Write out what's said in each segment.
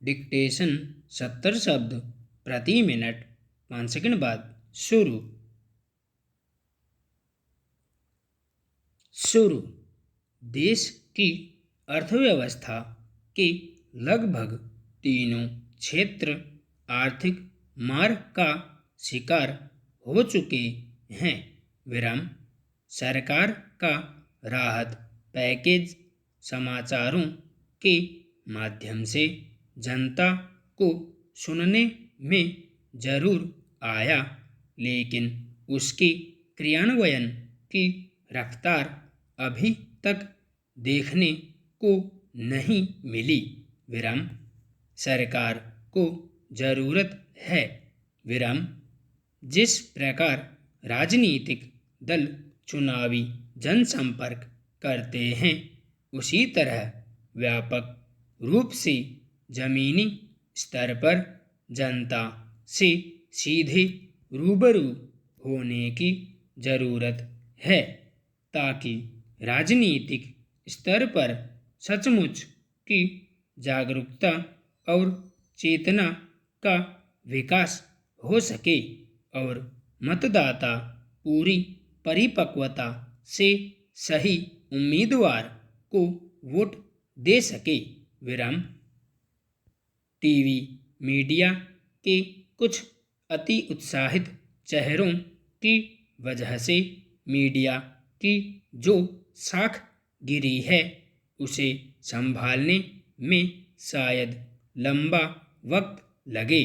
Dictation 70 शब्द प्रति minute. 5 second बाद शुरू। देश की अर्थव्यवस्था के लगभग तीनों क्षेत्र आर्थिक मार का शिकार हो चुके हैं। सरकार का राहत पैकेज समाचारों के माध्यम से जनता को सुनने में जरूर आया, लेकिन उसके क्रियान्वयन की रफ्तार अभी तक देखने को नहीं मिली। सरकार को जरूरत है। जिस प्रकार राजनीतिक दल चुनावी जनसंपर्क करते हैं, उसी तरह व्यापक रूप से जमीनी स्तर पर जनता से सीधे रूबरू होने की जरूरत है, ताकि राजनीतिक स्तर पर सचमुच की जागरूकता और चेतना का विकास हो सके और मतदाता पूरी परिपक्वता से सही उम्मीदवार को वोट दे सके। टीवी मीडिया के कुछ अति उत्साहित चेहरों की वजह से मीडिया की जो साख गिरी है, उसे संभालने में शायद लंबा वक्त लगे।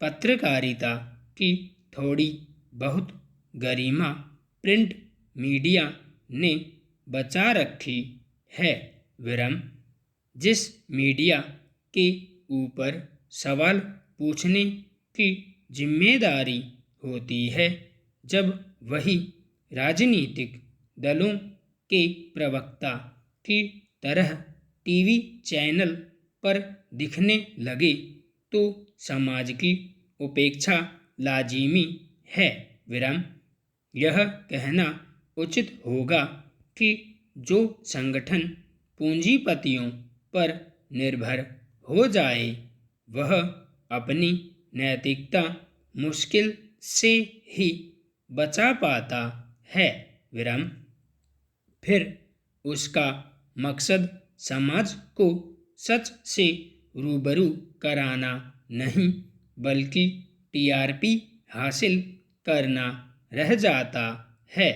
पत्रकारिता की थोड़ी बहुत गरिमा प्रिंट मीडिया ने बचा रखी है। जिस मीडिया के ऊपर सवाल पूछने की जिम्मेदारी होती है, जब वही राजनीतिक दलों के प्रवक्ता की तरह टीवी चैनल पर दिखने लगे, तो समाज की उपेक्षा लाजिमी है। यह कहना उचित होगा कि जो संगठन पूंजीपतियों पर निर्भर हो जाए, वह अपनी नैतिकता मुश्किल से ही बचा पाता है। फिर उसका मकसद समाज को सच से रूबरू कराना नहीं, बल्कि टीआरपी हासिल करना रह जाता है।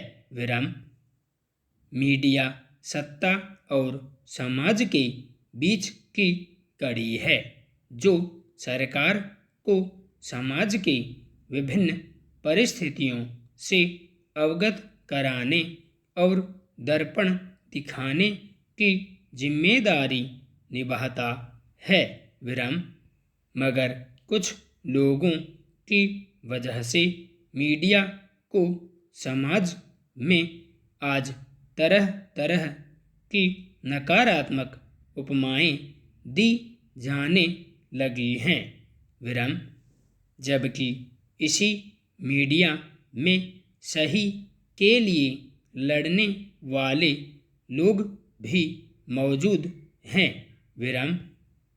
मीडिया सत्ता और समाज के बीच की कड़ी है, जो सरकार को समाज के विभिन्न परिस्थितियों से अवगत कराने और दर्पण दिखाने की जिम्मेदारी निभाता है। मगर कुछ लोगों की वजह से मीडिया को समाज में आज तरह तरह की नकारात्मक उपमाएं दी जाने लगी हैं। जबकि इसी मीडिया में सही के लिए लड़ने वाले लोग भी मौजूद हैं।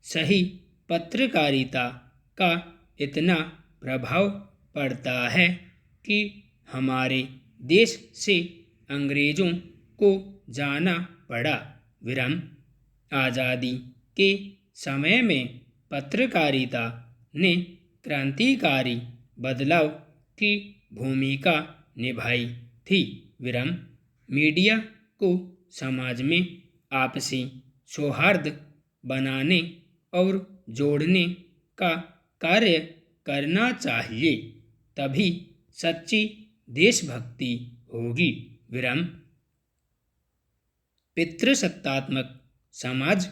सही पत्रकारिता का इतना प्रभाव पड़ता है कि हमारे देश से अंग्रेजों को जाना पड़ा। आज़ादी के समय में पत्रकारिता ने क्रांतिकारी बदलाव की भूमिका निभाई थी। मीडिया को समाज में आपसी सौहार्द बनाने और जोड़ने का कार्य करना चाहिए, तभी सच्ची देशभक्ति होगी। पितृसत्तात्मक समाज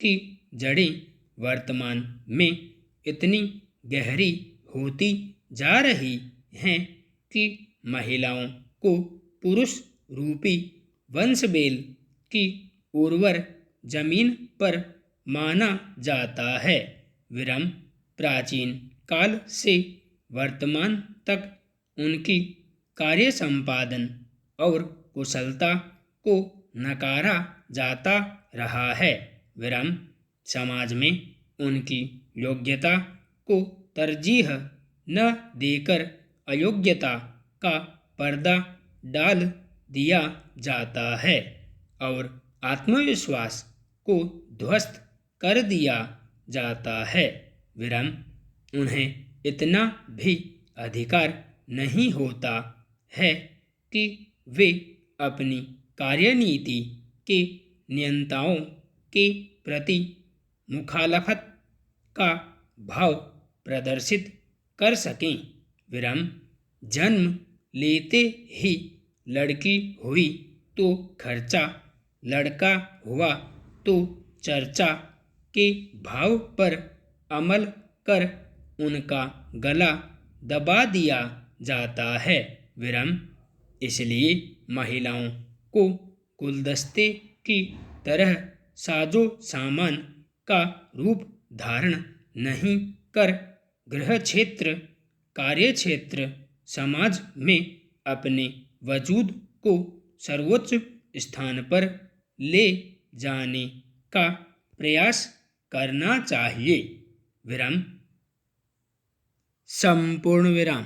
की जड़ें वर्तमान में इतनी गहरी होती जा रही हैं कि महिलाओं को पुरुष रूपी वंशवेल की उर्वर जमीन पर माना जाता है। प्राचीन काल से वर्तमान तक उनकी कार्य संपादन और कुशलता को नकारा जाता रहा है। समाज में उनकी योग्यता को तरजीह न देकर अयोग्यता का पर्दा डाल दिया जाता है और आत्मविश्वास को ध्वस्त कर दिया जाता है। उन्हें इतना भी अधिकार नहीं होता है कि वे अपनी कार्यनीति के नियंताओं के प्रति मुखालफत का भाव प्रदर्शित कर सकें। जन्म लेते ही लड़की हुई तो खर्चा, लड़का हुआ तो चर्चा के भाव पर अमल कर उनका गला दबा दिया जाता है। इसलिए महिलाओं को गुलदस्ते की तरह साजो सामान का रूप धारण नहीं कर गृह क्षेत्र, कार्य क्षेत्र, समाज में अपने वजूद को सर्वोच्च स्थान पर ले जाने का प्रयास करना चाहिए। संपूर्ण विराम।